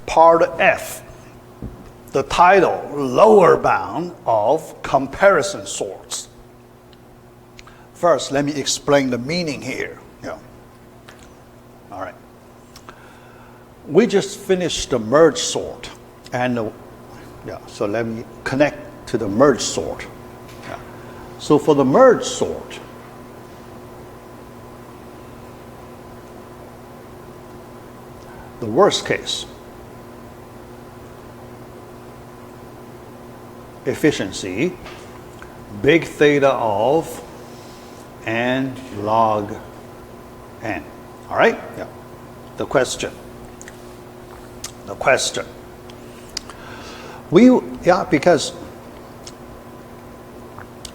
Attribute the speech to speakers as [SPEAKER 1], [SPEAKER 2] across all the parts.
[SPEAKER 1] Part F, the title, lower bound of comparison sorts. First, let me explain the meaning here. Yeah. All right. We just finished the merge sort, and so let me connect to the merge sort. Yeah. So for the merge sort, the worst case efficiency, big theta of n log n. All right? Yeah. The question. Because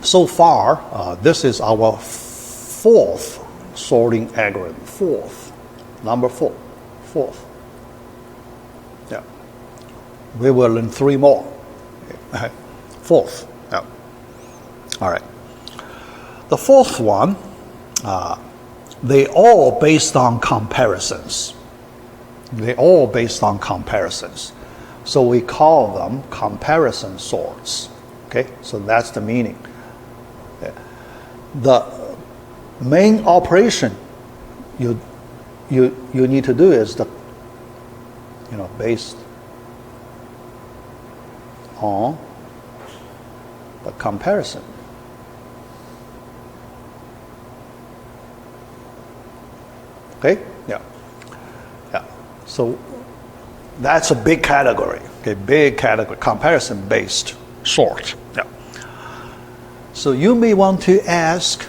[SPEAKER 1] so far, this is our fourth sorting algorithm. Number four. Yeah. We will learn 3 more. Fourth. Yeah. All right. The fourth one, they all based on comparisons. So we call them comparison sorts. Okay, so that's the meaning. The main operation you need to do is based on the comparison. Okay? Yeah. So that's a big category. Okay, big category, comparison-based sort. Yeah. So you may want to ask,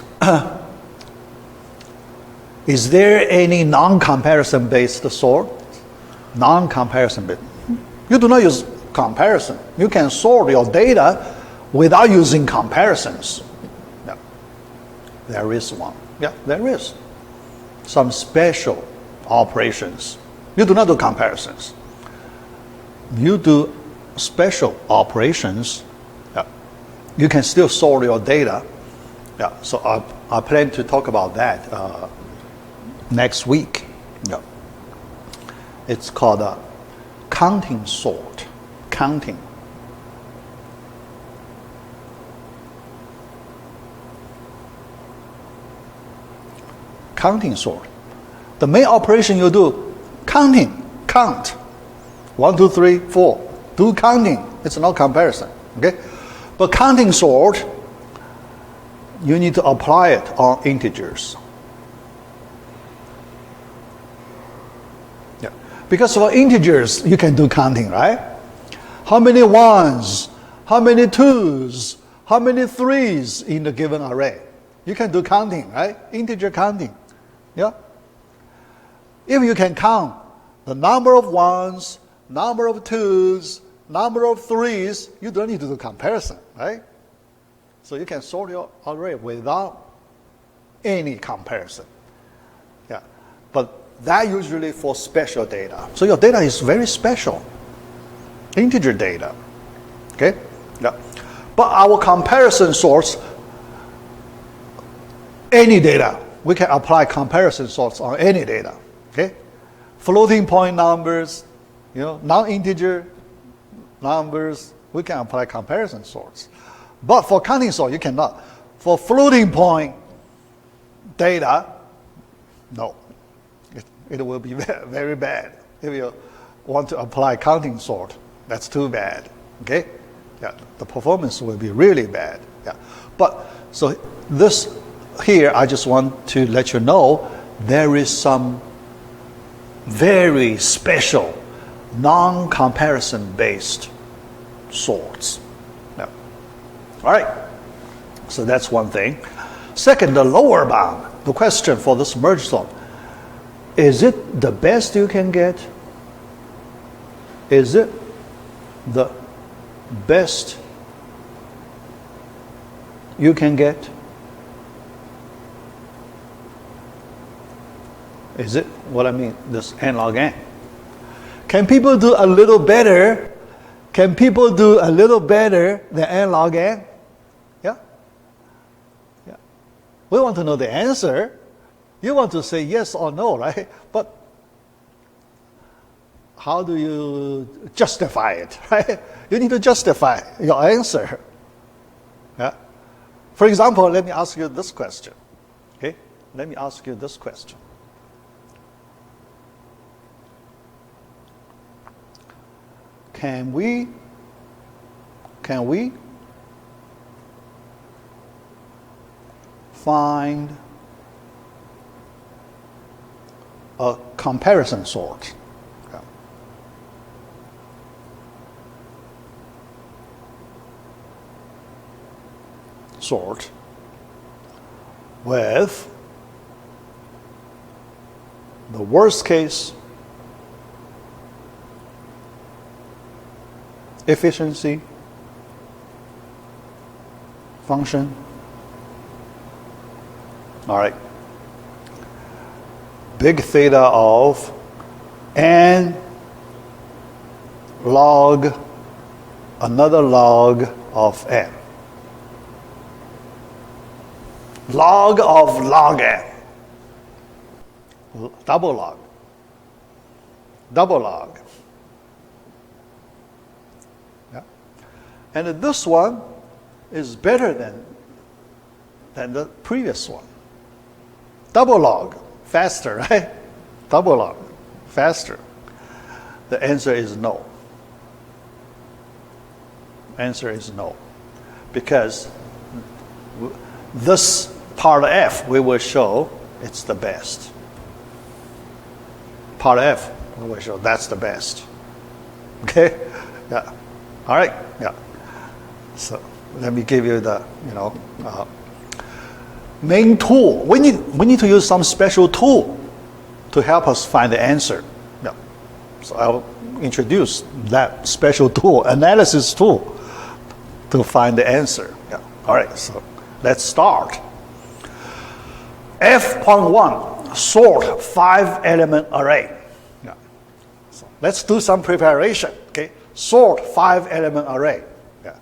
[SPEAKER 1] is there any non-comparison based sort? Non-comparison based. You do not use comparison. You can sort your data without using comparisons. Yeah. There is one. Yeah, there is. Some special operations. You do not do comparisons. You do special operations. Yeah. You can still sort your data. Yeah. So I plan to talk about that next week. Yeah. It's called a counting sort. Counting. Counting sort. The main operation you do, counting, count. 1, 2, 3, 4. Do counting. It's not comparison. Okay? But counting sort, you need to apply it on integers. Yeah. Because for integers, you can do counting, right? How many ones, how many twos, how many threes in the given array? You can do counting, right? Integer counting. Yeah? If you can count the number of ones, number of twos, number of threes, you don't need to do comparison, right? So you can sort your array without any comparison. Yeah. But that usually for special data. So your data is very special. Integer data. Okay? Yeah. But our comparison sorts, any data. We can apply comparison sorts on any data. Okay? Floating point numbers, non-integer numbers, we can apply comparison sorts. But for counting sort, you cannot. For floating point data, no. It will be very bad. If you want to apply counting sort, that's too bad. Okay? Yeah, the performance will be really bad. Yeah. But so this here, I just want to let you know there is some very special non-comparison based sorts. Yeah. All right. So that's one thing. Second, the lower bound. The question for this merge sort. Is it the best you can get? Is it the best you can get? Is it what I mean? This n log n. Can people do a little better? Can people do a little better than n log n? Yeah? Yeah. We want to know the answer. You want to say yes or no, right? But how do you justify it, right? You need to justify your answer. Yeah. For example, let me ask you this question. Okay? Let me ask you this question. Can we find a comparison sort? Yeah. Sort with the worst case efficiency function. All right. Big theta of n log another log of n. Log of log n. Double log. Double log. Yeah. And this one is better than the previous one. Double log, faster, right? Double log, faster. The answer is no. Answer is no. Because this part F we will show it's the best. Part F we will show that's the best. Okay? Yeah. All right? Yeah. So let me give you the, main tool. We need to use some special tool to help us find the answer. Yeah. So I'll introduce that special tool, analysis tool, to find the answer. Yeah. All right. So let's start. F.1, sort 5-element array. Yeah. So let's do some preparation. Okay. Sort 5-element array. Yeah.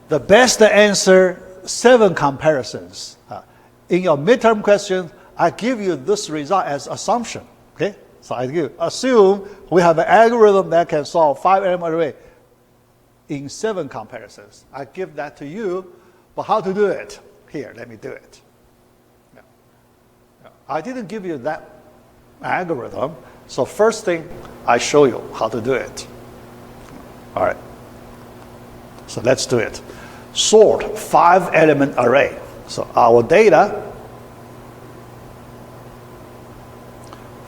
[SPEAKER 1] The best answer, 7 comparisons. In your midterm question, I give you this result as assumption. Okay? So assume we have an algorithm that can solve 5-element array in 7 comparisons. I give that to you, but how to do it? Here, let me do it. Yeah. Yeah. I didn't give you that algorithm, so first thing, I show you how to do it. All right. So let's do it. Sort 5-element array. So our data,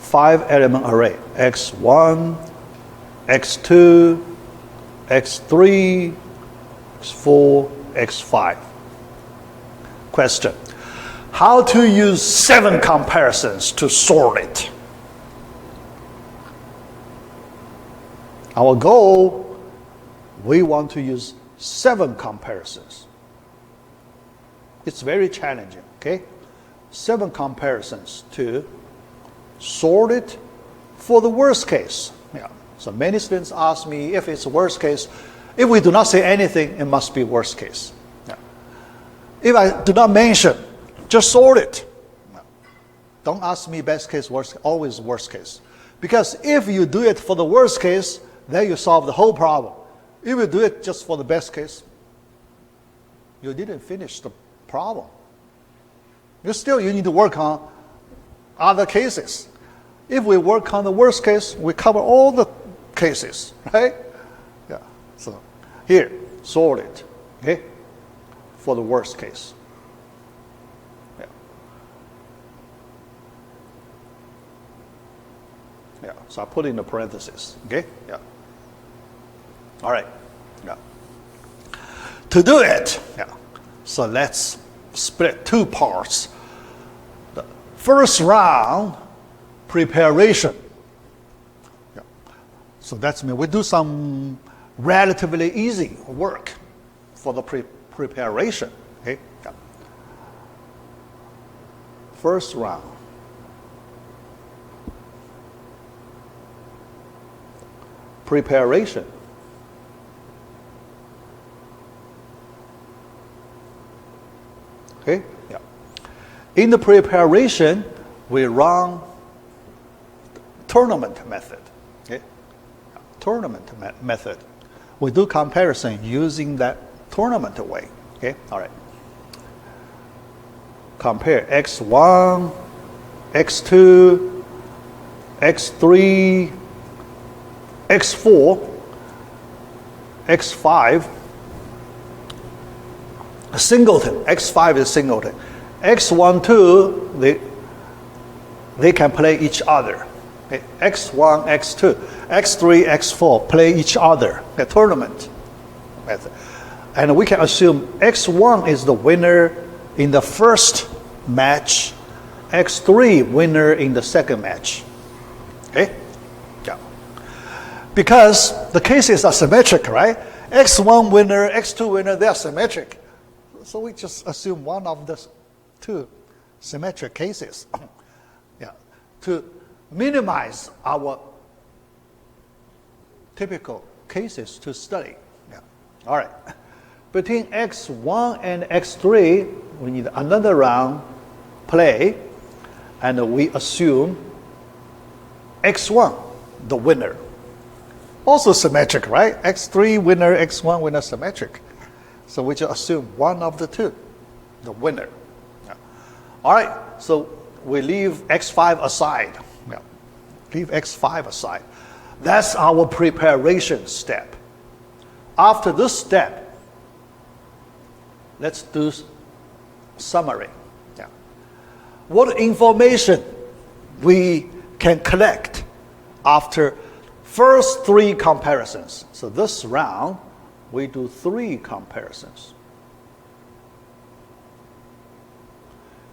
[SPEAKER 1] 5-element array, x1, x2, x3, x4, x5. Question: how to use 7 comparisons to sort it? Our goal, we want to use 7 comparisons. It's very challenging, okay? 7 comparisons to sort it for the worst case. Yeah. So many students ask me if it's worst case. If we do not say anything, it must be worst case. Yeah. If I do not mention, just sort it. No. Don't ask me best case, worst case, always worst case. Because if you do it for the worst case, then you solve the whole problem. If you do it just for the best case, you didn't finish the problem. You need to work on other cases. If we work on the worst case, we cover all the cases, right? Yeah. So here, sort it, okay, for the worst case. Yeah. Yeah. So I put in the parentheses, okay? Yeah. All right. Yeah. To do it, yeah. So let's split 2 parts. The first round, preparation. Yeah. So that's me. We do some relatively easy work for the preparation. Okay. Yeah. First round. Preparation. Okay? Yeah. In the preparation, we run tournament method. tournament method. We do comparison using that tournament way. Okay, all right. Compare x1, x2, x3, x4, x5, singleton. x5 is singleton. x1, 2, they can play each other. Okay? x1, x2, x3, x4 play each other. The tournament method. And we can assume x1 is the winner in the first match, x3 winner in the second match. Okay? Yeah. Because the cases are symmetric, right? x1 winner, x2 winner, they are symmetric. So we just assume one of the two symmetric cases. Yeah. To minimize our typical cases to study. Yeah. All right. Between x1 and x3, we need another round play, and we assume x1, the winner. Also symmetric, right? x3 winner, x1 winner, symmetric. So we just assume one of the two, the winner. Yeah. All right, so we leave x5 aside. Yeah. Leave x5 aside. That's our preparation step. After this step, let's do summary. Yeah. What information we can collect after first 3 comparisons. So this round, we do 3 comparisons.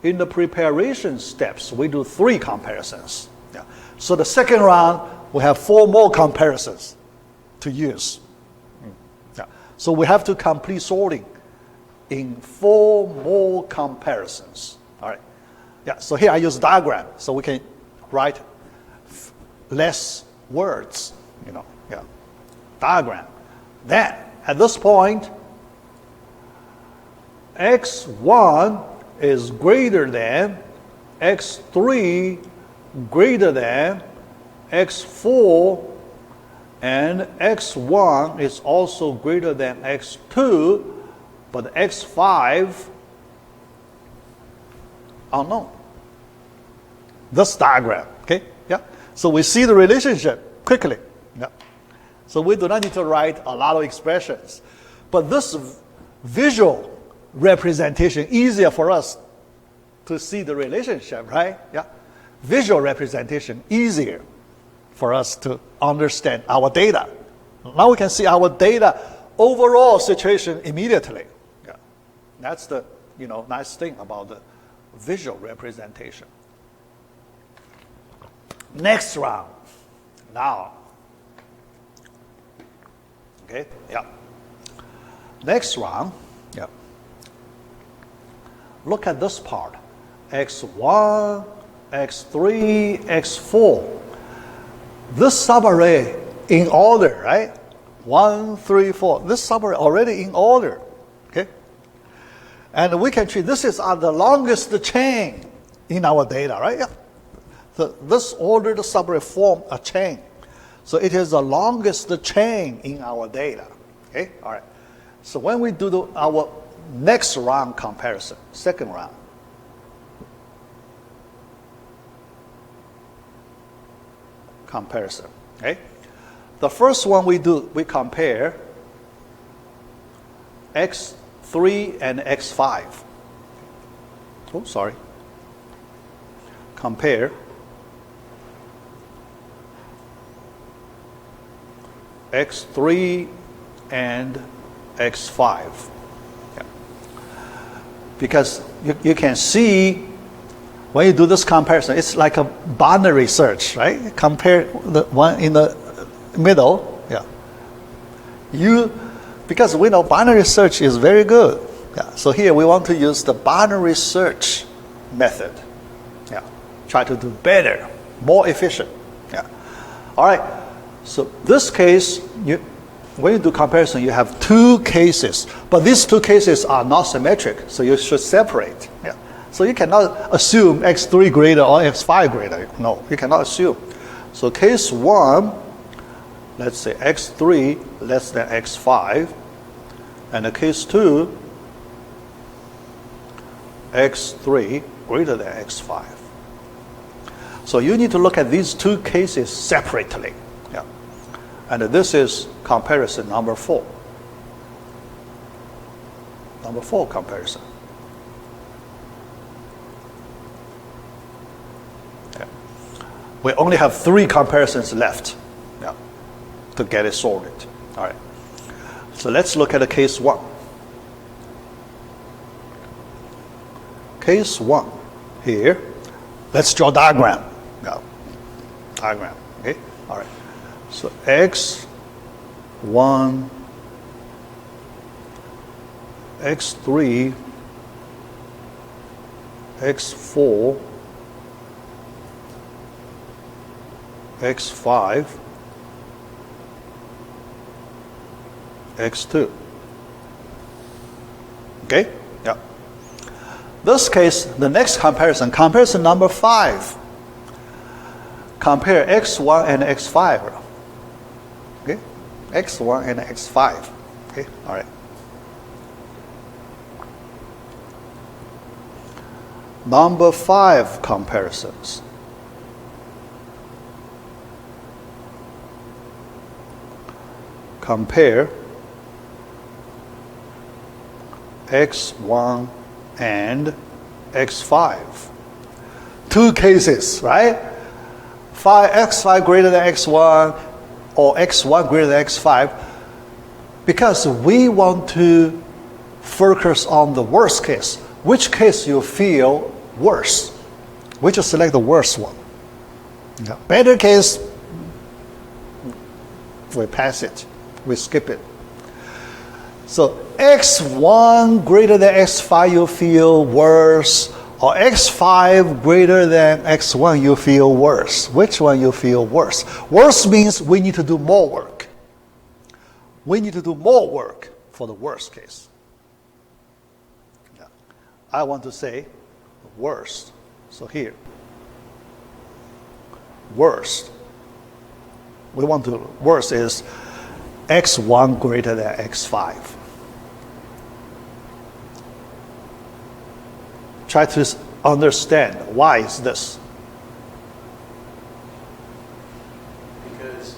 [SPEAKER 1] In the preparation steps, we do 3 comparisons. Yeah. So the second round, we have 4 more comparisons to use. Yeah. So we have to complete sorting in 4 more comparisons. All right. Yeah. So here I use diagram, so we can write less words. You know. Yeah. Diagram. Then at this point, x1 is greater than x3 greater than x4, and x1 is also greater than x2, but x5 unknown. This diagram, okay? Yeah. So we see the relationship quickly. Yeah. So we do not need to write a lot of expressions, but this visual representation easier for us to see the relationship, right? Yeah. Visual representation easier for us to understand our data. Now we can see our data overall situation immediately. Yeah. That's the nice thing about the visual representation. Next round. Now. Okay, yeah. Next round, yeah. Look at this part. x1, x3, x4. This subarray in order, right? 1, 3, 4. This subarray already in order. Okay? And we can treat this is the longest chain in our data, right? Yeah. So this ordered subarray form a chain. So it is the longest chain in our data. Okay? All right. So when we do our next round comparison, second round, comparison. Okay? The first one we compare x3 and x5. Oh, sorry. Compare x3 and x5. Yeah. Because you can see when you do this comparison, it's like a binary search, right? Compare the one in the middle. Yeah. Because we know binary search is very good. Yeah. So here we want to use the binary search method. Yeah. Try to do better, more efficient. Yeah. All right. So this case, when you do comparison, you have 2 cases, but these 2 cases are not symmetric, so you should separate. Yeah. So you cannot assume x3 greater or x5 greater. No, you cannot assume. So case 1, let's say x3 less than x5, and the case 2, x3 greater than x5. So you need to look at these two cases separately. Yeah. And this is comparison number 4. Number 4 comparison. Yeah. We only have 3 comparisons left, yeah, to get it sorted. All right. So let's look at the case 1. Case 1 here. Let's draw a diagram. Yeah. Diagram. Okay. All right. So x1, x3, x4, x5, x2. Okay? Yeah. This case, the next comparison, comparison number 5. Compare x1 and x5. Okay? x1 and x5. Okay? All right. Number 5 comparisons. Compare x1 and x5. 2 cases, right? x5 greater than x1 or x1 greater than x5, because we want to focus on the worst case. Which case you feel worse? We just select the worst one. Yeah. Better case, we pass it. We skip it. So x1 greater than x5 you feel worse, or x5 greater than x1 you feel worse. Which one you feel worse? Worse means we need to do more work. We need to do more work for the worst case. Yeah. I want to say worst. So here, worst. We want to, worst is x1 greater than x5. Try to understand why is this.
[SPEAKER 2] Because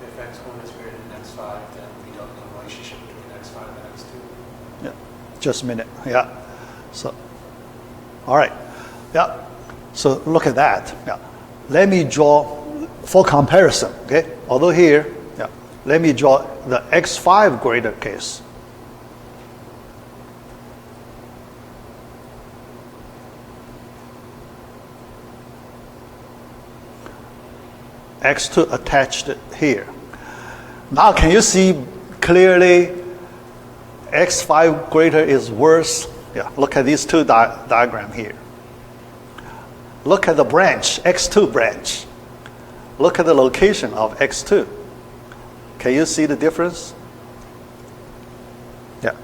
[SPEAKER 2] if x1 is greater than x5, then we don't know the relationship between x5 and x2.
[SPEAKER 1] Yeah, just a minute. Yeah. So, all right. Yeah. So look at that. Yeah. Let me draw for comparison. Okay. Although here, yeah. Let me draw the x5 greater case. x2 attached here. Now can you see clearly x5 greater is worse? Yeah, look at these two diagram here. Look at the branch, x2 branch. Look at the location of x2. Can you see the difference? Yeah.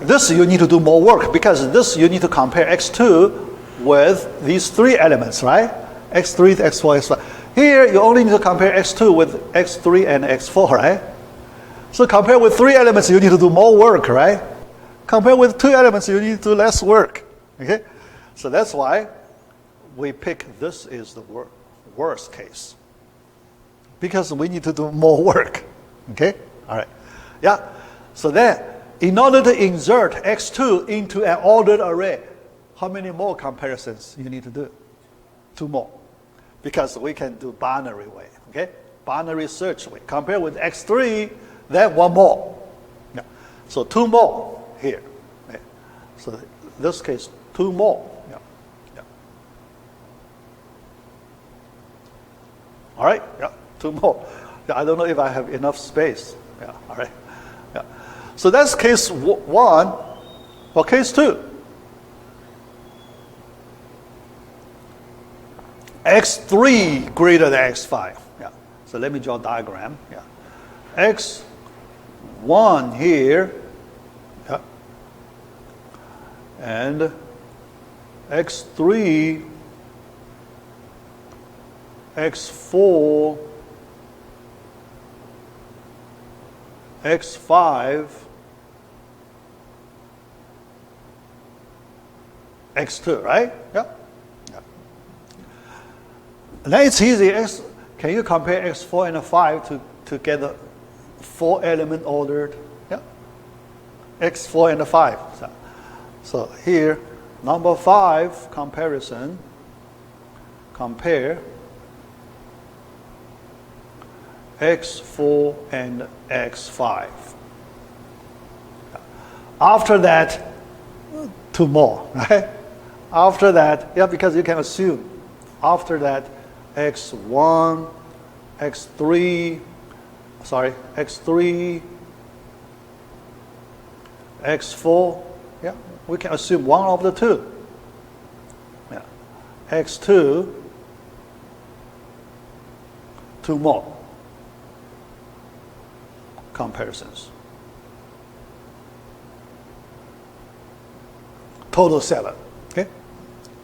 [SPEAKER 1] This you need to do more work, because this you need to compare x2 with these 3 elements, right? x3, x4, x5. Here, you only need to compare x2 with x3 and x4, right? So compare with 3 elements, you need to do more work, right? Compare with 2 elements, you need to do less work. Okay? So that's why we pick this is the worst case. Because we need to do more work. Okay? All right. Yeah. So then, in order to insert x2 into an ordered array, how many more comparisons you need to do? 2 more. Because we can do binary way, okay? Binary search way. Compare with x3, then 1 more. Yeah. So 2 more here. Yeah. So in this case, 2 more. Yeah. Yeah. All right, yeah, 2 more. Yeah, I don't know if I have enough space. Yeah, all right. Yeah. So that's case 1. For case 2. x3 greater than x5. Yeah. So let me draw a diagram. Yeah. x1 here. Yeah. And x3, x4, x5, x2, right? Yeah. Yeah. And then it's easy. Can you compare x4 and 5 to get the 4-element ordered? Yeah. x4 and 5. So here, number 5 comparison. Compare x4 and x5. After that, 2 more, right? After that, yeah, because you can assume. After that, x1, x3, x4, yeah, we can assume one of the 2. Yeah. x2, 2 more comparisons. Total 7. Okay?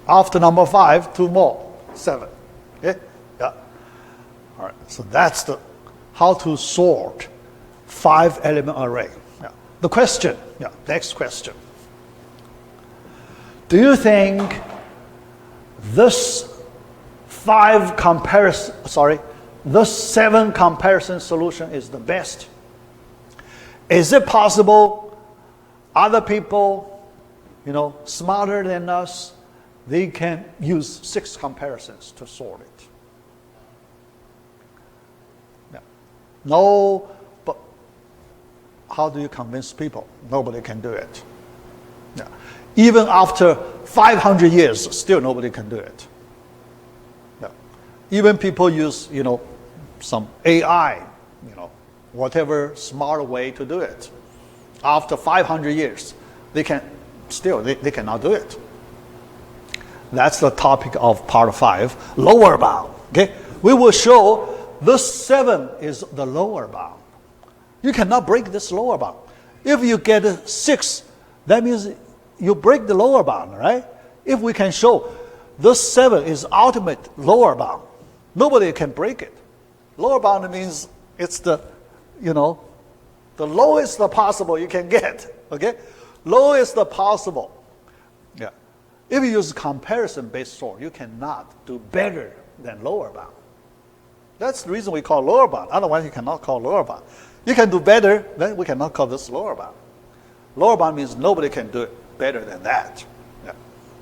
[SPEAKER 1] After number 5, 2 more, 7. Okay? Yeah. All right. So that's the how to sort 5-element array. Yeah. The question. Yeah. Next question. Do you think this 7 comparison solution is the best? Is it possible other people, smarter than us, they can use 6 comparisons to sort it? Yeah. No, but how do you convince people? Nobody can do it. Yeah. Even after 500 years, still nobody can do it. Yeah. Even people use, some AI, whatever smart way to do it. After 500 years, they cannot do it. That's the topic of part 5, lower bound. Okay? We will show this 7 is the lower bound. You cannot break this lower bound. If you get 6, that means you break the lower bound, right? If we can show this 7 is ultimate lower bound, nobody can break it. Lower bound means it's the lowest possible you can get. Okay? Lowest possible. Yeah. If you use comparison-based sort, you cannot do better than lower bound. That's the reason we call lower bound. Otherwise, you cannot call lower bound. You can do better, then we cannot call this lower bound. Lower bound means nobody can do it better than that. Yeah.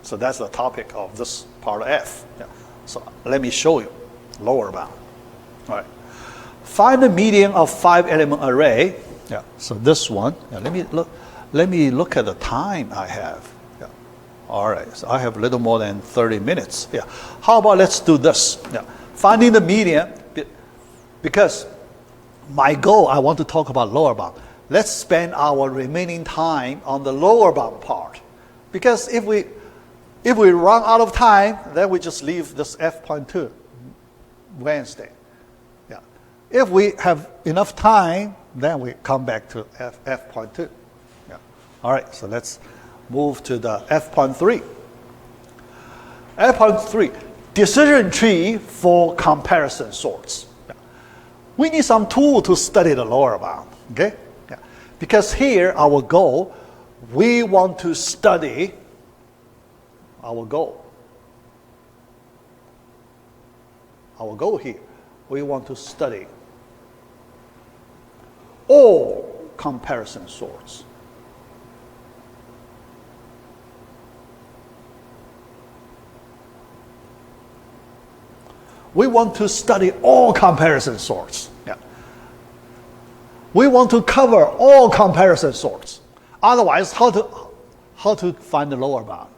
[SPEAKER 1] So that's the topic of this part of F. Yeah. So let me show you lower bound. All right. Find the median of 5-element array. Yeah. So this one. Yeah, let me look at the time I have. Yeah. All right. So I have a little more than 30 minutes. Yeah. How about let's do this? Yeah. Finding the median, because my goal, I want to talk about lower bound. Let's spend our remaining time on the lower bound part. Because if we run out of time, then we just leave this F.2 Wednesday. Yeah. If we have enough time, then we come back to F.2. Yeah. All right, so let's move to the F.3. F.3, decision tree for comparison sorts. Yeah. We need some tool to study the lower bound. Okay? Yeah. Because here, our goal, we want to study our goal. Our goal here, we want to study all comparison sorts. We want to study all comparison sorts. Yeah. We want to cover all comparison sorts. Otherwise, how to find the lower bound?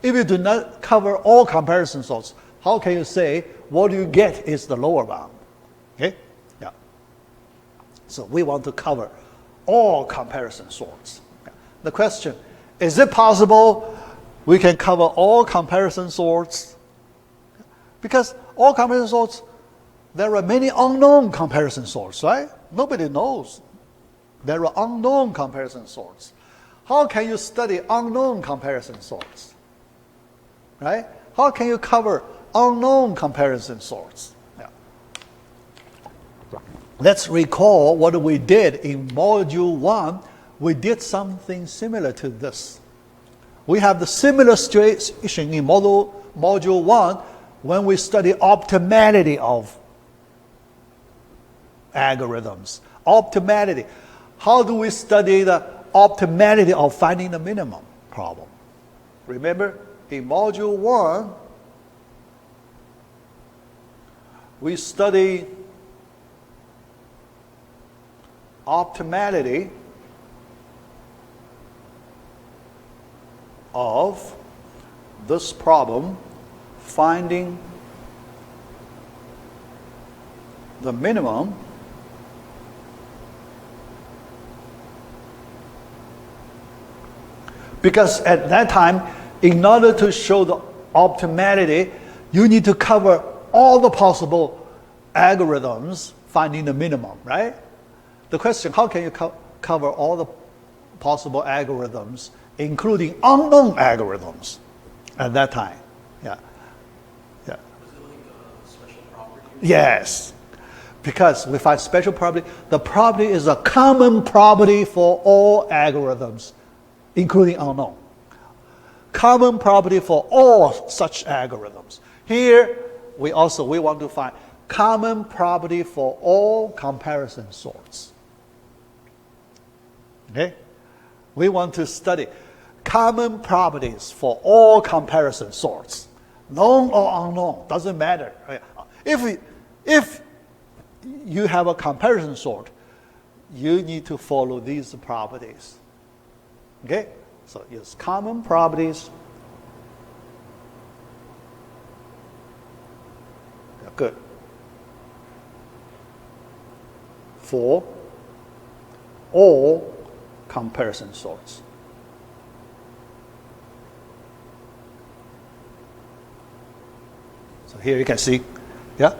[SPEAKER 1] If you do not cover all comparison sorts, how can you say what you get is the lower bound? Okay? Yeah. So we want to cover all comparison sorts. Yeah. The question, is it possible we can cover all comparison sorts? Because all comparison sorts, there are many unknown comparison sorts, right? Nobody knows. There are unknown comparison sorts. How can you study unknown comparison sorts? Right? How can you cover unknown comparison sorts? Yeah. let's recall what we did in Module 1. We did something similar to this. We have the similar situation in Module 1 when we study optimality of algorithms. Optimality. How do we study the optimality of finding the minimum problem? Remember, in Module 1, we study optimality of this problem, finding the minimum because at that time, in order to show the optimality, you need to cover all the possible algorithms finding the minimum, right? The question, how can you cover all the possible algorithms, including unknown algorithms at that time? Yeah.
[SPEAKER 2] Was it like a special property?
[SPEAKER 1] Yes. Because we find special property. The property is a common property for all algorithms, including unknown. Common property for all such algorithms. Here, we want to find common property for all comparison sorts. Okay? We want to study common properties for all comparison sorts. Known or unknown, doesn't matter. If you have a comparison sort, you need to follow these properties. Okay? So use common properties. Yeah, good. For all comparison sorts. So here you can see, yeah,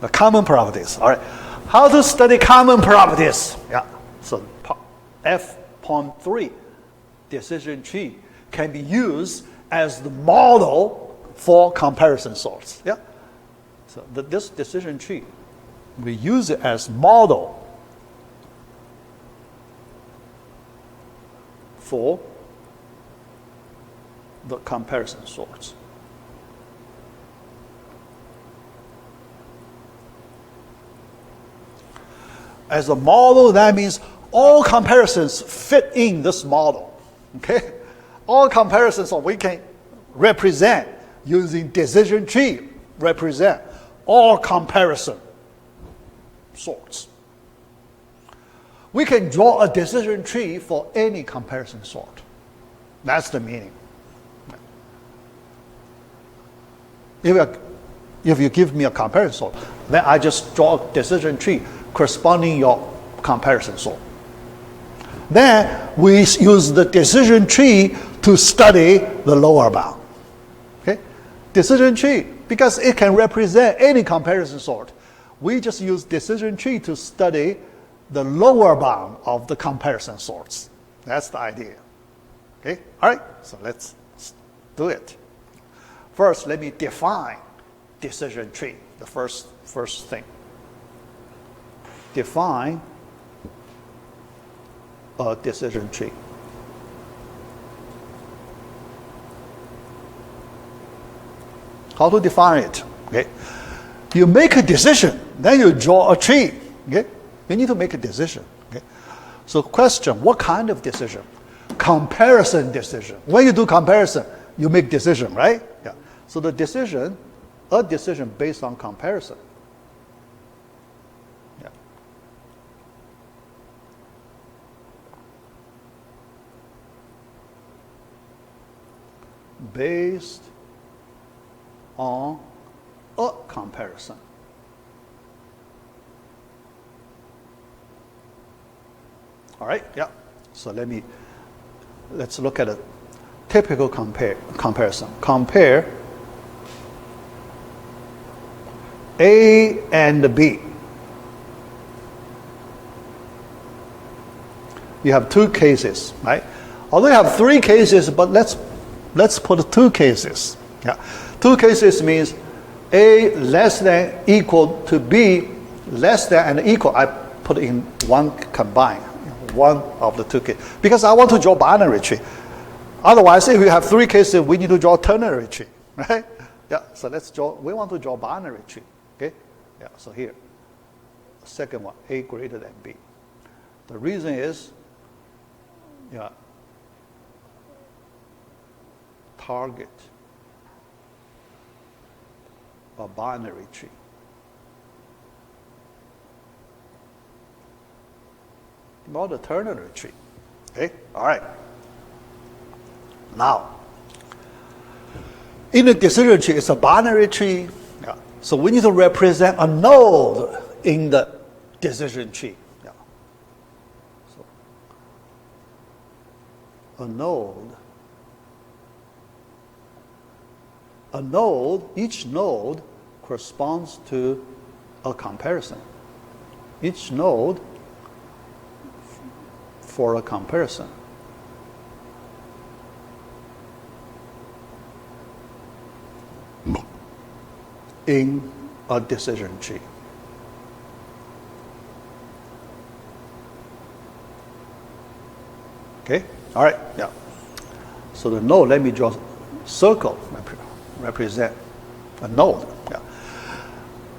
[SPEAKER 1] the common properties. All right, how to study common properties? Yeah, so F.3 decision tree can be used as the model for comparison sorts. Yeah, so this decision tree, we use it as model for the comparison sorts. As a model, that means all comparisons fit in this model. Okay? All comparisons we can represent using decision tree, represent all comparison sorts. We can draw a decision tree for any comparison sort. That's the meaning. If you give me a comparison sort, then I just draw a decision tree corresponding your comparison sort. Then we use the decision tree to study the lower bound. Okay? Decision tree, because it can represent any comparison sort, we just use decision tree to study the lower bound of the comparison sorts. That's the idea. Okay? All right, so let's do it. First, let me define decision tree, the first thing. Define a decision tree. How to define it? Okay. You make a decision, then you draw a tree. Okay. You need to make a decision. Okay. So question, what kind of decision? Comparison decision. When you do comparison, you make decision, right? Yeah. So the decision, a decision based on comparison. Yeah. Based on a comparison. All right, yeah. So let's look at a typical comparison. Compare A and B. You have two cases, right? Although you have three cases, but let's put two cases. Yeah. Two cases means A less than equal to B less than and equal, I put in one combined, one of the two cases. Because I want to draw binary tree. Otherwise, if we have three cases, we need to draw ternary tree, right? Yeah, so we want to draw binary tree, okay? Yeah, so here, the second one, A greater than B. The reason is, yeah, target a binary tree. Not a ternary tree. Okay, all right. Now, in a decision tree, it's a binary tree. Yeah. So we need to represent a node in the decision tree. Yeah. So a node, each node corresponds to a comparison. Each node for a comparison. In a decision tree. Okay, all right, yeah. So the node, let me draw a circle, represent a node. Yeah.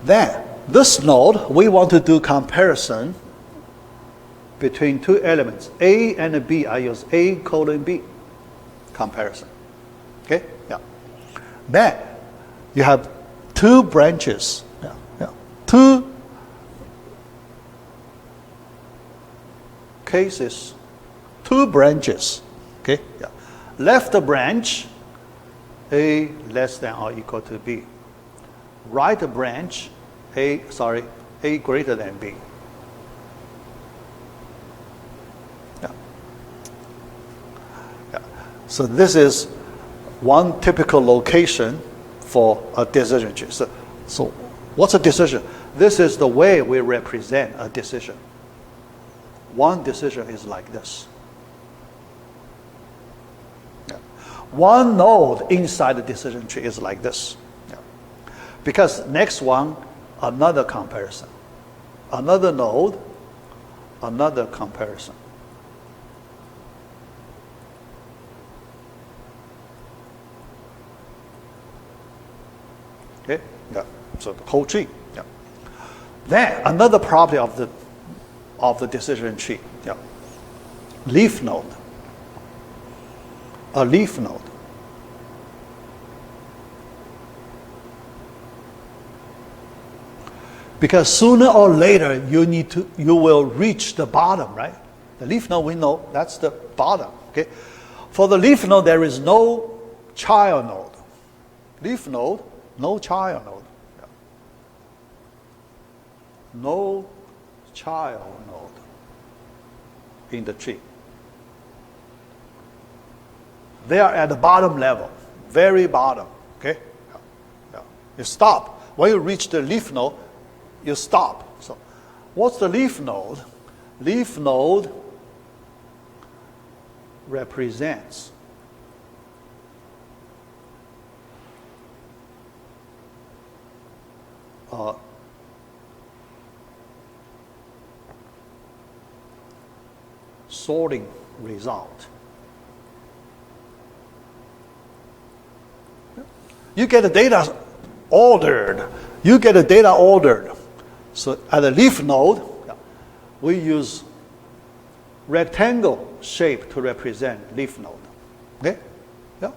[SPEAKER 1] Then, this node, we want to do comparison between two elements, A and B. I use A colon B comparison. Okay, yeah. Then, you have two branches, two cases, two branches, okay? Yeah. Left branch, A less than or equal to B. Right branch, A greater than B. Yeah. Yeah. So this is one typical location for a decision tree. So what's a decision? This is the way we represent a decision. One decision is like this. Yeah. One node inside the decision tree is like this. Yeah. Because next one, another comparison. Another node, another comparison. Okay, yeah. So the whole tree. Yeah. Then another property of the decision tree. Yeah. Leaf node. A leaf node. Because sooner or later you will reach the bottom, right? The leaf node, we know that's the bottom. Okay. For the leaf node, there is no child node. Leaf node, no child node. Yeah. No child node in the tree. They are at the bottom level, very bottom. Okay? Yeah. Yeah. You stop. When you reach the leaf node, you stop. So, what's the leaf node? Leaf node represents sorting result. You get the data ordered. You get the data ordered. So at the leaf node, we use rectangle shape to represent leaf node. Okay? Yeah.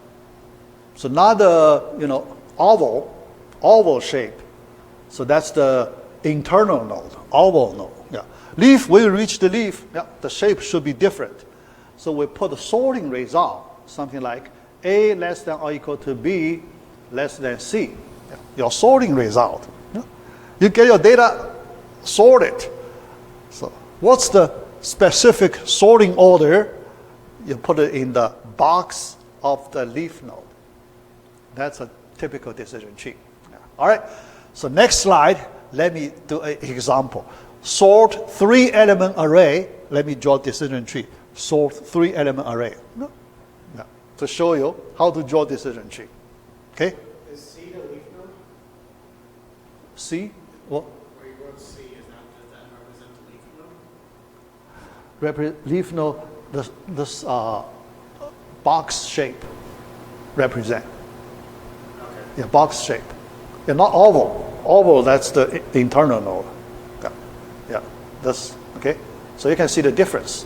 [SPEAKER 1] So not the oval shape. So that's the internal node, oval node. Yeah. Leaf, we reach the leaf, yeah, the shape should be different. So we put the sorting result, something like A less than or equal to B less than C. Yeah. Your sorting result. Yeah. You get your data sorted. So what's the specific sorting order? You put it in the box of the leaf node. That's a typical decision tree. Yeah. All right. So next slide, let me do an example. Sort 3-element array. Let me draw decision tree. Sort 3-element array. Yeah. To show you how to draw decision tree. Okay?
[SPEAKER 2] Is C the leaf node?
[SPEAKER 1] C? What?
[SPEAKER 2] Where you wrote C, is
[SPEAKER 1] leaf node, this box shape represent.
[SPEAKER 2] Okay.
[SPEAKER 1] Yeah, box shape. Yeah, not oval. Oval, that's the internal node. Yeah, yeah, this, okay? So you can see the difference.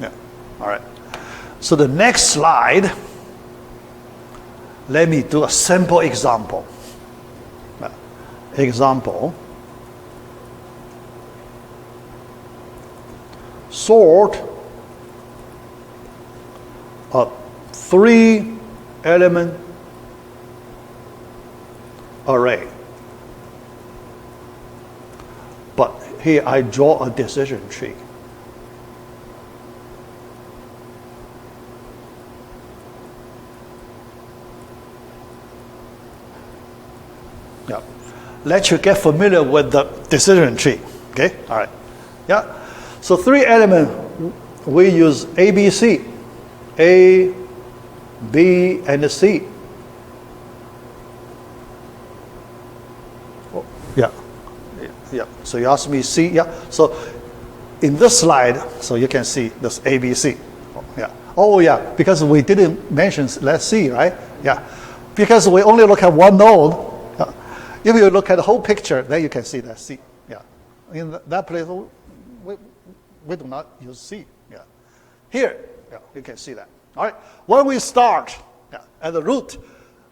[SPEAKER 1] Yeah, all right. So the next slide, let me do a simple example. Example. Sort a 3-element array. But here I draw a decision tree. Yeah. Let you get familiar with the decision tree. Okay? All right. Yeah. So 3 elements, we use A, B, C. A, B, and C. Oh, yeah. Yeah. So you ask me C. Yeah. So in this slide, so you can see this A, B, C. Oh, yeah. Oh, yeah. Because we didn't mention let's see, right? Yeah. Because we only look at one node. If you look at the whole picture, then you can see that C. Yeah. In that place, we do not use C. Yeah. Here, yeah, you can see that. All right. When we start at the root,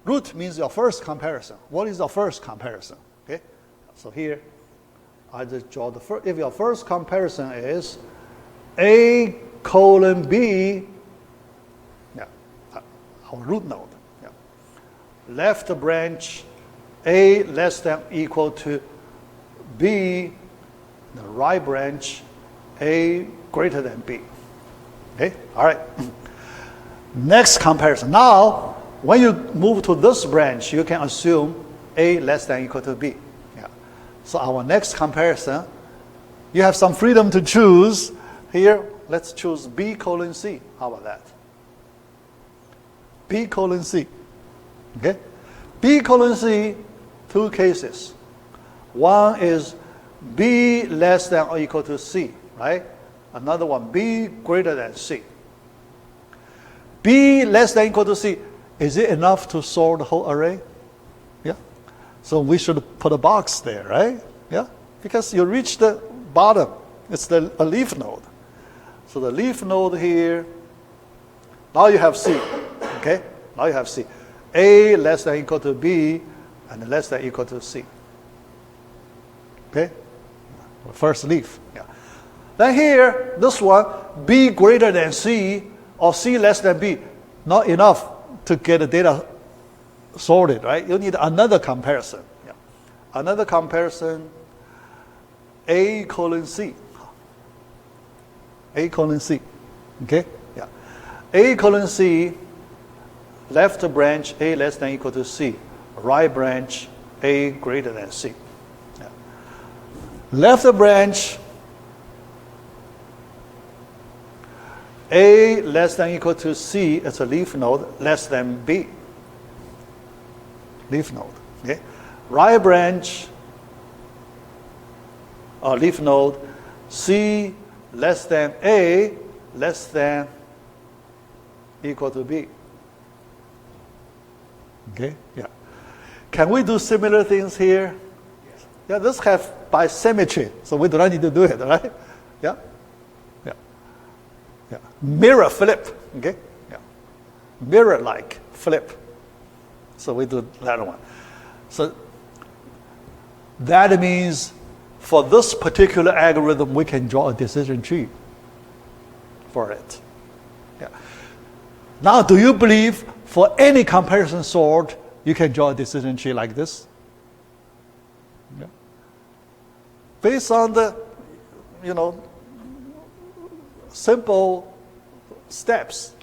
[SPEAKER 1] root means your first comparison. What is your first comparison? Okay. So here, I just draw the first. If your first comparison is A colon B, yeah, our root node. Yeah. Left branch, A less than equal to B, the right branch, A greater than B. Okay, all right. Next comparison. Now, when you move to this branch, you can assume A less than equal to B. Yeah. So our next comparison, you have some freedom to choose. Here, let's choose B colon C. How about that? B colon C. Okay? B colon C, 2 cases. One is B less than or equal to C, right? Another one, B greater than C. B less than or equal to C, is it enough to sort the whole array? Yeah. So we should put a box there, right? Yeah. Because you reach the bottom, it's a leaf node. So the leaf node here, now you have C, okay? Now you have C. A less than or equal to B and less than or equal to C. Okay? First leaf. Yeah. Then here, this one, B greater than C or C less than B, not enough to get the data sorted, right? You need another comparison. Yeah. Another comparison, A colon C. A colon C. Okay? Yeah. A colon C, left branch, A less than or equal to C. Right branch, A greater than C. Yeah. Left branch, A less than or equal to C, it's a leaf node, less than B. Leaf node. Okay? Right branch, or leaf node, C less than A, less than equal to B. Okay? Yeah. Can we do similar things here? Yes. Yeah, this have by symmetry, so we do not need to do it, right? Yeah? Yeah. Yeah. Mirror flip, okay? Yeah. Mirror-like flip. So we do that one. So that means for this particular algorithm, we can draw a decision tree for it. Yeah. Now, do you believe for any comparison sort, you can draw a decision tree like this? Yeah. Based on the, simple steps.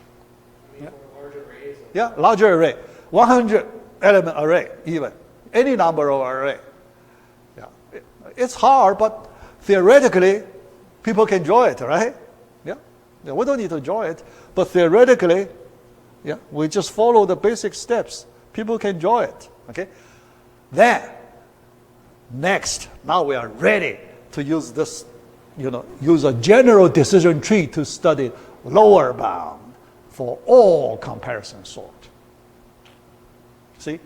[SPEAKER 2] You mean for large arrays?
[SPEAKER 1] Yeah, larger array. 100 element array, even. Any number of array. Yeah. It's hard, but theoretically, people can draw it, right? Yeah. Yeah, we don't need to draw it, but theoretically, yeah, we just follow the basic steps. People can draw it, okay? Then, next, now we are ready to use this use a general decision tree to study lower bound for all comparison sort. See,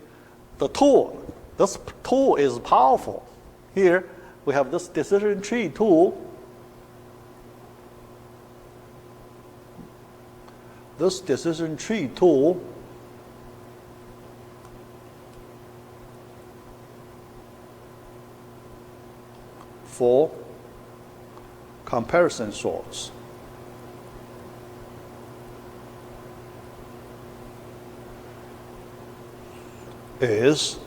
[SPEAKER 1] this tool is powerful. Here we have this decision tree tool. This decision tree tool for comparison sorts. Is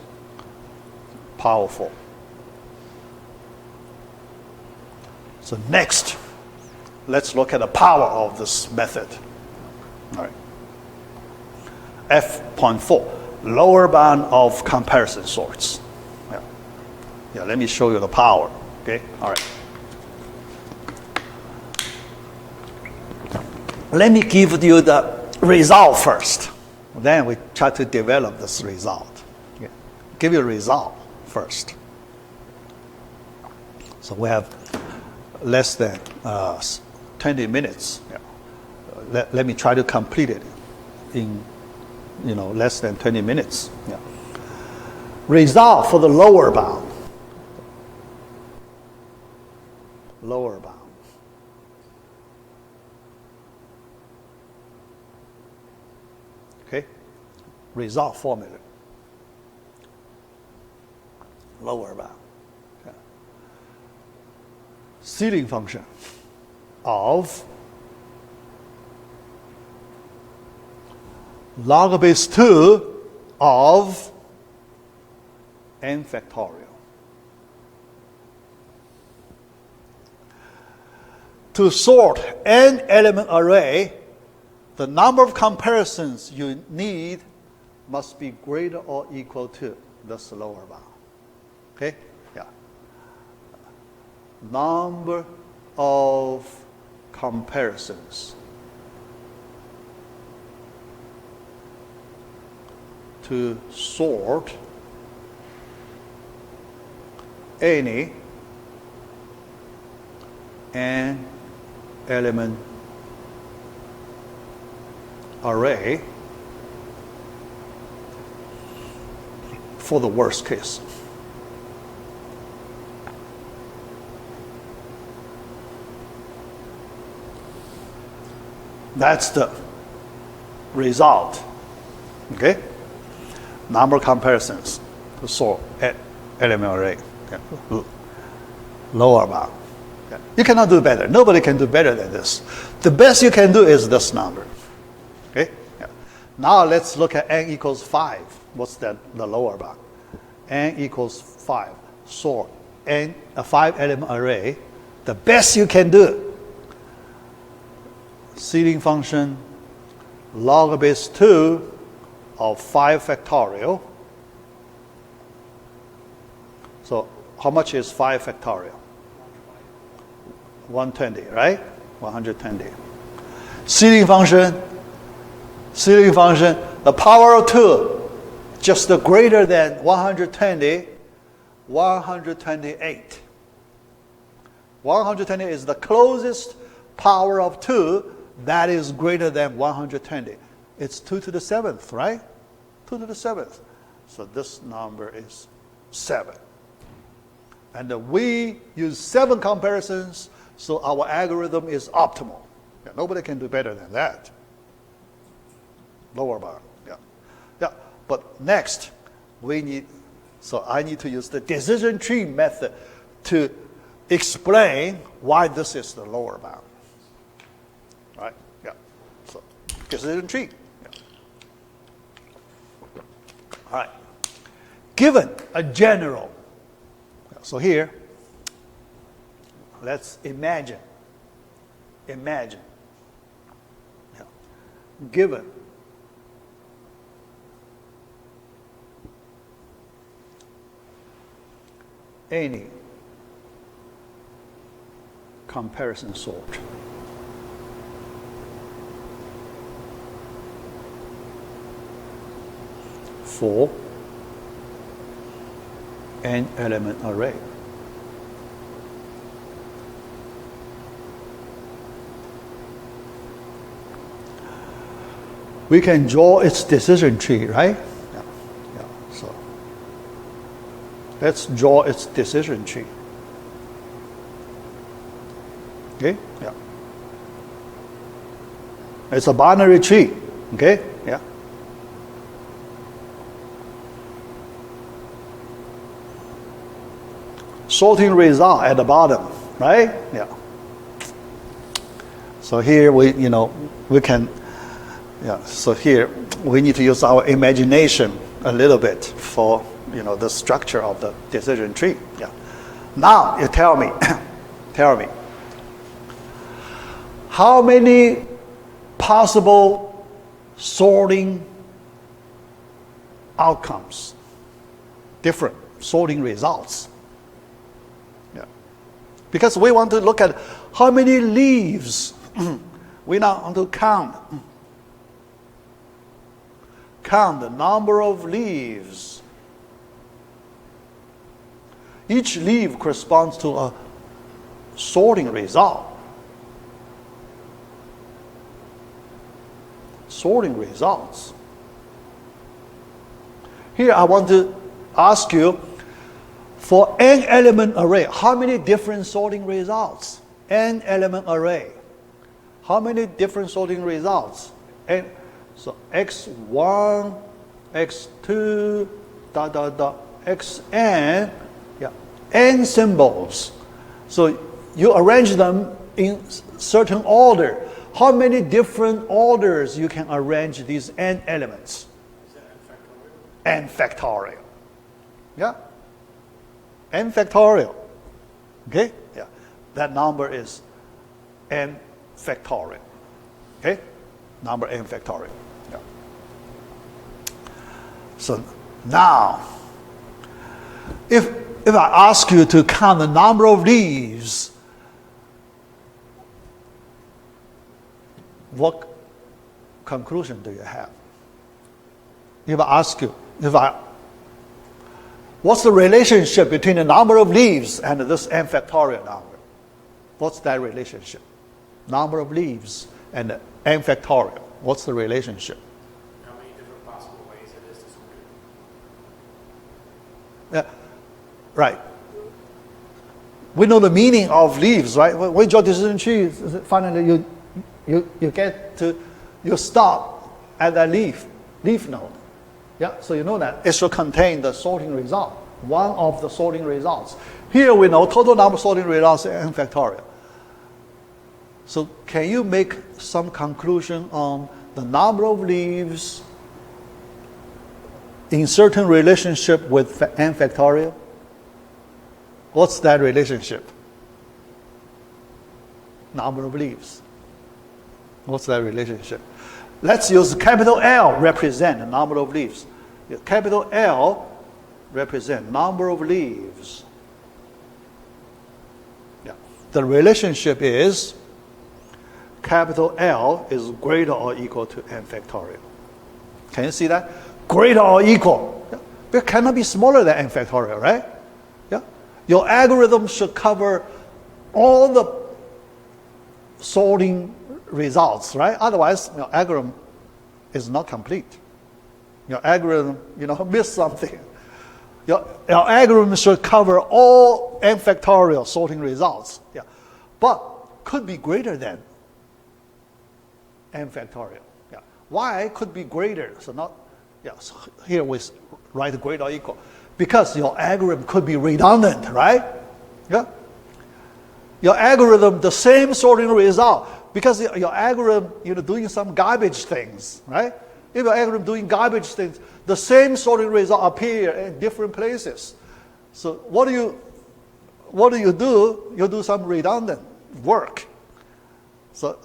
[SPEAKER 1] powerful. So next, let's look at the power of this method. All right. F.4, lower bound of comparison sorts. Yeah, let me show you the power. Okay, all right. Let me give you the result first. Then we try to develop this result. Okay. Give you a result first. So we have less than 20 minutes. Yeah. Let me try to complete it in less than 20 minutes. Yeah. Result for the lower bound. Lower bound. Okay? Result formula. Lower bound. Okay. Ceiling function of log base 2 of n factorial. To sort n element array, the number of comparisons you need must be greater or equal to this lower bound. Okay? Yeah. Number of comparisons to sort any n element array for the worst case. That's the result. Okay? Number of comparisons to sort element array. Okay. Lower bound. Okay. You cannot do better. Nobody can do better than this. The best you can do is this number. Okay? Yeah. Now let's look at n equals 5. What's that? The lower bound. N equals 5. Sort a 5 element array. The best you can do. Ceiling function log base 2 of 5 factorial. So how much is 5 factorial? 120, right? 120. Ceiling function, the power of 2, just greater than 120, 128. 120 is the closest power of 2 that is greater than 120. It's 2 to the 7th, right? 2 to the 7th. So this number is 7. And we use 7 comparisons, so our algorithm is optimal. Yeah, nobody can do better than that. Lower bound. Yeah. But next, I need to use the decision tree method to explain why this is the lower bound. Right? Yeah. So decision tree. Yeah. All right. Given a general. So here, let's imagine. Yeah. Given any comparison sort for an element array. we can draw its decision tree, right? Yeah. Yeah. So let's draw its decision tree. Okay? Yeah. It's a binary tree. Okay? Yeah. Sorting result at the bottom, right? Yeah. So here we can, yeah. So here we need to use our imagination a little bit for the structure of the decision tree. Yeah. Now you tell me, how many possible sorting outcomes, different sorting results. Yeah. Because we want to look at how many leaves we now want to count. Count the number of leaves. Each leaf corresponds to a sorting result. Sorting results. Here I want to ask you, for n element array, how many different sorting results? N element array. How many different sorting results? And so x1, x2, xn, yeah, n symbols. So you arrange them in certain order. How many different orders you can arrange these n elements?
[SPEAKER 2] Is that
[SPEAKER 1] N factorial. Yeah. N factorial. Okay? Yeah. That number is n factorial. Okay? Number n factorial. Yeah. So now, if I ask you to count the number of leaves, what conclusion do you have? If I ask you, what's the relationship between the number of leaves and this n factorial number? What's that relationship? Number of leaves and n factorial. What's the relationship?
[SPEAKER 2] How many different possible ways it is to sort
[SPEAKER 1] Yeah,
[SPEAKER 2] it?
[SPEAKER 1] right. We know the meaning of leaves, right? When you draw decision tree, finally you get to, you stop at that leaf node. Yeah, so you know that it should contain the sorting result, one of the sorting results. Here we know total number of sorting results is n factorial. So can you make some conclusion on the number of leaves in certain relationship with n factorial? What's that relationship? Number of leaves. What's that relationship? Let's use capital L represent the number of leaves. Capital L represent number of leaves. Yeah. The relationship is capital L is greater or equal to n factorial. Can you see that? Greater or equal. Yeah. It cannot be smaller than n factorial, right? Yeah. Your algorithm should cover all the sorting results, right? Otherwise, your algorithm is not complete. Your algorithm, missed something. Your algorithm should cover all n factorial sorting results. Yeah. But could be greater than n factorial. Yeah. Why could be greater? So not, yeah, so here we write greater or equal. Because your algorithm could be redundant, right? Yeah. Your algorithm, the same sorting result, because your algorithm, doing some garbage things, right? If your algorithm doing garbage things, the same sorting result appear in different places. So what do you do? You do some redundant work. So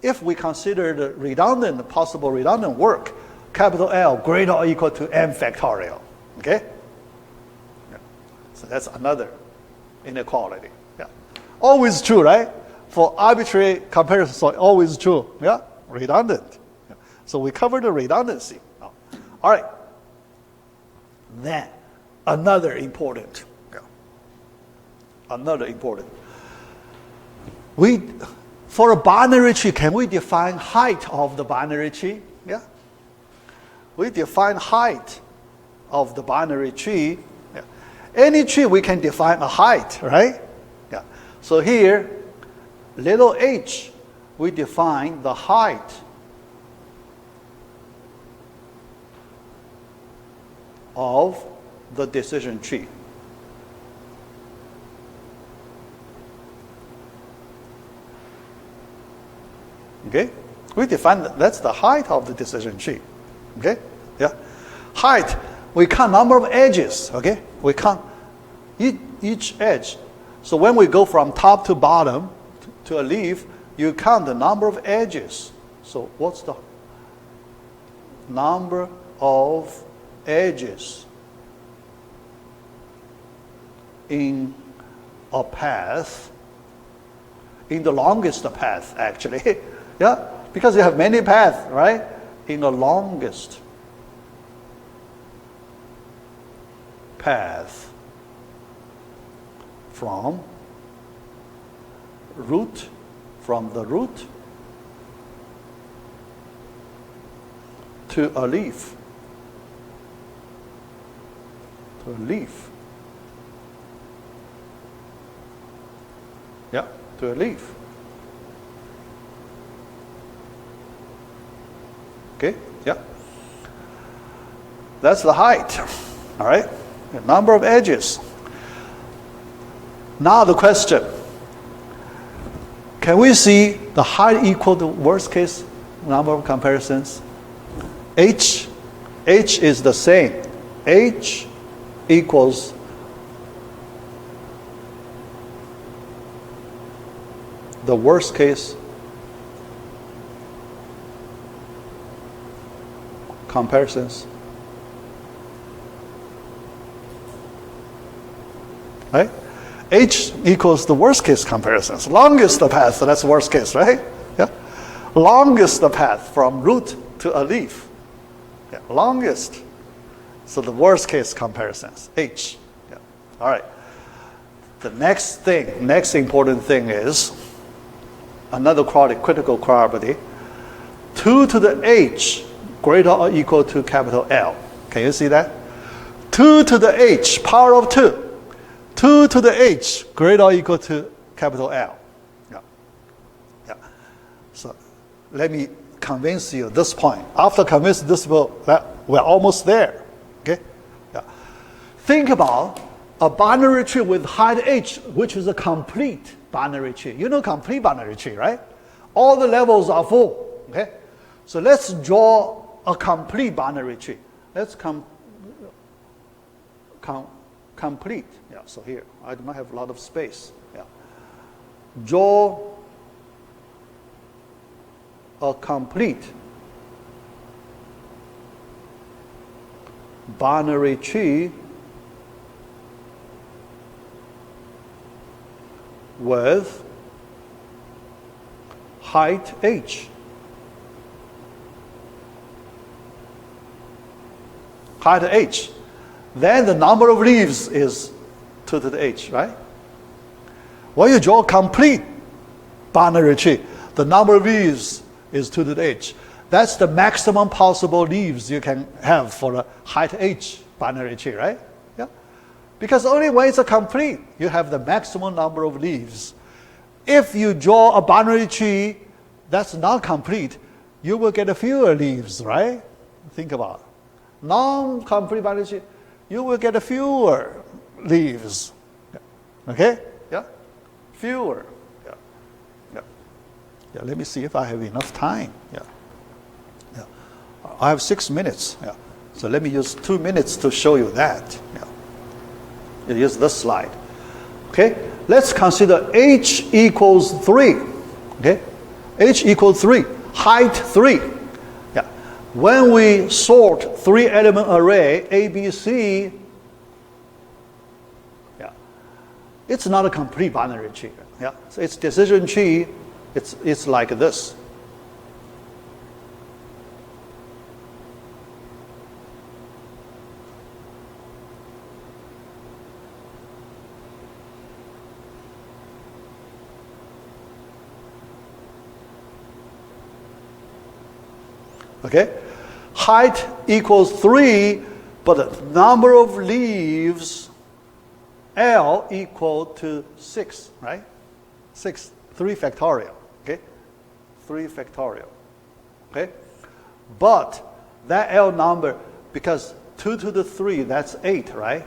[SPEAKER 1] if we consider the possible redundant work, capital L greater or equal to n factorial. Okay? Yeah. So that's another inequality. Yeah. Always true, right? For arbitrary comparison, so always true. Yeah? Redundant. Yeah. So we cover the redundancy. Oh. All right. Then, another important. Yeah. Another important. For a binary tree, can we define height of the binary tree? Yeah. we define height of the binary tree. Yeah. Any tree we can define a height, right? Yeah. So here, little h, we define the height of the decision tree. Okay? We define that's the height of the decision tree. Okay? Yeah. Height, we count number of edges. Okay? We count each edge. So when we go from top to bottom to a leaf, you count the number of edges. So what's the number of edges in a path, in the longest path actually? Yeah, because you have many paths, right? In the longest path from the root to a leaf. To a leaf. Yeah, to a leaf. Okay, yeah. That's the height, all right? The number of edges. Now the question, can we see the height equal to worst case number of comparisons? H is the same. H equals the worst case comparisons. Right? H equals the worst case comparisons. Longest the path, so that's worst case, right? Yeah. Longest the path from root to a leaf. Yeah. Longest. So the worst case comparisons. H. Yeah. All right. The next important thing is another critical property. 2 to the h greater or equal to capital L. Can you see that? 2 to the h, power of 2. 2 to the h greater or equal to capital L. Yeah. Yeah. So let me convince you this point. After convincing this point, we're almost there. Okay? Yeah. Think about a binary tree with height h, which is a complete binary tree. You know complete binary tree, right? All the levels are full. Okay? So let's draw a complete binary tree. Let's complete. Yeah, so here, I might have a lot of space. Yeah. Draw a complete binary tree with height h. Height h. Then the number of leaves is 2 to the h, right? When you draw a complete binary tree, the number of leaves is 2 to the h. That's the maximum possible leaves you can have for a height h binary tree, right? Yeah. Because only when it's a complete, you have the maximum number of leaves. If you draw a binary tree that's not complete, you will get fewer leaves, right? Think about it. Non-complete binary tree, you will get fewer leaves. Okay? Yeah? Fewer. Yeah. Yeah. Yeah. Let me see if I have enough time. Yeah. Yeah. I have 6 minutes. Yeah. So let me use 2 minutes to show you that. Yeah. Use this slide. Okay? Let's consider h equals 3. Okay? H equals 3. Height 3. Yeah. When we sort 3-element array A, B, C, yeah, it's not a complete binary tree. Yeah. So its decision tree, it's like this. Okay? height equals 3, but the number of leaves, L equal to 6, right? 6, 3 factorial, okay? 3 factorial, okay? But that L number, because 2 to the 3, that's 8, right?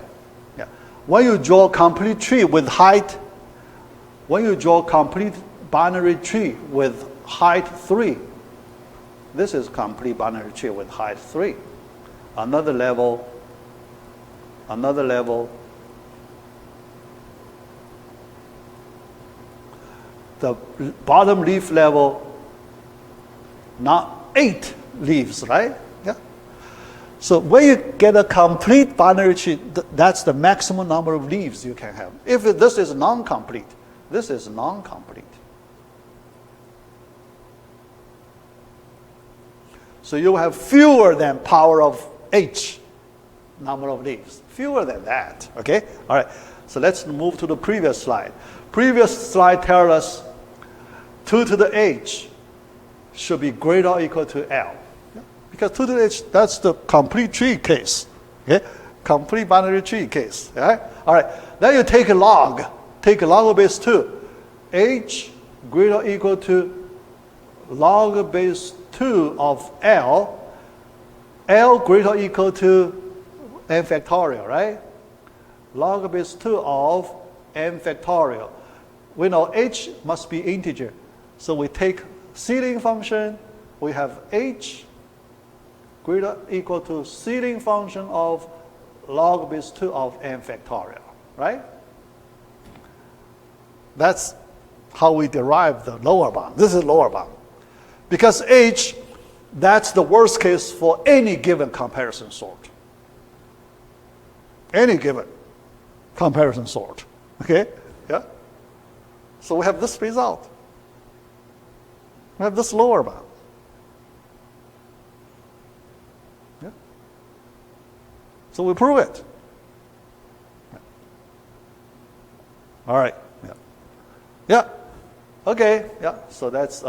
[SPEAKER 1] Yeah. When you draw a complete tree with height, when you draw a complete binary tree with height 3, this is complete binary tree with height 3. Another level, the bottom leaf level, not 8 leaves, right? Yeah. So when you get a complete binary tree, that's the maximum number of leaves you can have. If this is non-complete, this is non-complete. So you have fewer than power of h number of leaves. Fewer than that, okay? All right, so let's move to the previous slide. Previous slide tells us 2 to the h should be greater or equal to L. Because 2 to the h, that's the complete tree case, okay? Complete binary tree case, right? All right, then you take a log of base 2. H greater or equal to log base 2 of L. L greater or equal to n factorial, right? Log base 2 of n factorial. We know h must be integer. So we take ceiling function, we have h greater or equal to ceiling function of log base 2 of n factorial, right? That's how we derive the lower bound. This is lower bound. Because h, that's the worst case for any given comparison sort. Any given comparison sort. Okay? Yeah? So we have this result. We have this lower bound. Yeah? So we prove it. Yeah. All right. Yeah. Yeah. Okay. Yeah. So that's,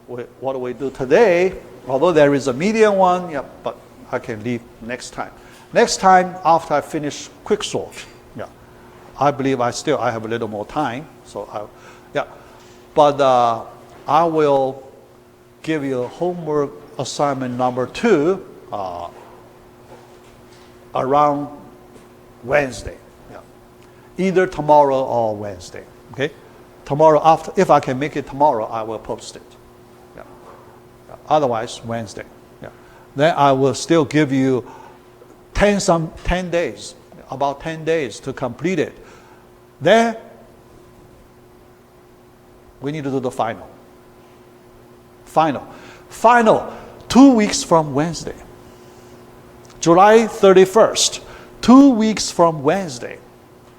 [SPEAKER 1] what do we do today? Although there is a median one, yeah, but I can leave next time. Next time, after I finish quicksort, yeah, I believe I have a little more time. So, but I will give you homework assignment number 2 around Wednesday. Yeah, either tomorrow or Wednesday. Okay, tomorrow after, if I can make it tomorrow, I will post it. Yeah. Otherwise, Wednesday. Yeah. Then I will still give you 10 days, about 10 days to complete it. Then we need to do the final. Final, 2 weeks from Wednesday. July 31st, 2 weeks from Wednesday,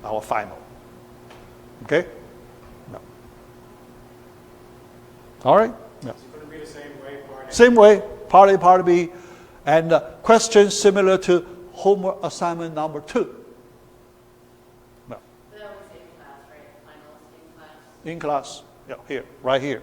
[SPEAKER 1] our final. Okay? No. All right? Yeah.
[SPEAKER 2] It's going to be the same way, part A.
[SPEAKER 1] Same way, part A, part B, and questions similar to homework assignment number 2. No.
[SPEAKER 3] That was in class, right? Final in class.
[SPEAKER 1] In class, yeah, here, right here.